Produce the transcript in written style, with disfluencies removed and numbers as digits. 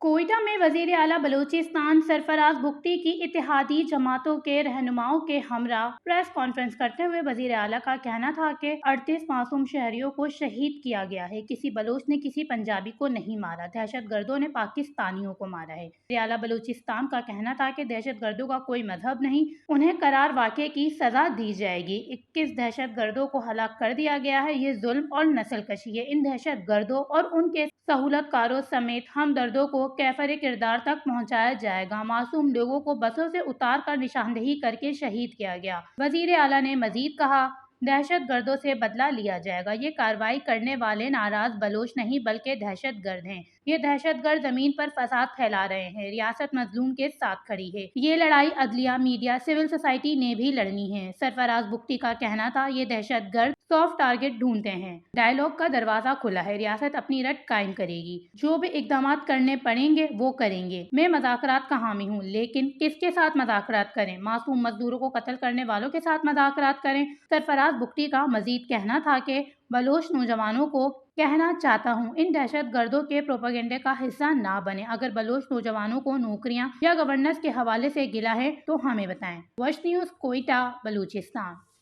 कोयटा में वजीर आला बलूचिस्तान सरफराज भुगटी की इत्तेहादी जमातों के रहनुमाओं के हमरा प्रेस कॉन्फ्रेंस करते हुए वजीर आला का कहना था कि 38 मासूम शहरियों को शहीद किया गया है। किसी बलोच ने किसी पंजाबी को नहीं मारा, दहशतगर्दों ने पाकिस्तानियों को मारा है। वजीर आला बलूचिस्तान का कहना था कि दहशतगर्दों का कोई मजहब नहीं, उन्हें करार वाक़े की सजा दी जाएगी। 21 दहशतगर्दों को हलाक कर दिया गया है। ये जुल्म और नस्लकशी है। इन दहशतगर्दों और उनके सहूलतकारों समेत हमदर्दों को कैफरे किरदार तक पहुंचाया जाएगा। मासूम लोगों को बसों से उतार कर निशानदेही करके शहीद किया गया। वजीर आला ने मजीद कहा, दहशतगर्दों से बदला लिया जाएगा। ये कार्रवाई करने वाले नाराज बलोच नहीं बल्कि दहशतगर्द हैं। ये दहशतगर्द जमीन पर फसाद फैला रहे हैं। रियासत मजलूम के साथ खड़ी है। ये लड़ाई अदलिया, मीडिया, सिविल सोसाइटी ने भी लड़नी है। सरफराज भुगटी का कहना था, ये दहशतगर्द सॉफ्ट टारगेट ढूंढते हैं। डायलॉग का दरवाजा खुला है। रियासत अपनी रट कायम करेगी। जो भी इकदाम करने पड़ेंगे वो करेंगे। मैं मज़ाकरात का हामी हूँ, लेकिन किसके साथ मज़ाकरात करें? मासूम मजदूरों को कत्ल करने वालों के साथ मज़ाकरात करें? सरफराज भुगटी का मजीद कहना था कि बलोच नौजवानों को कहना चाहता हूँ, इन दहशतगर्दों के प्रोपेगेंडे का हिस्सा ना बने। अगर बलोच नौजवानों को नौकरियां या गवर्नेंस के हवाले से गिला है तो हमें बताएं। Watch news, Quetta, Balochistan.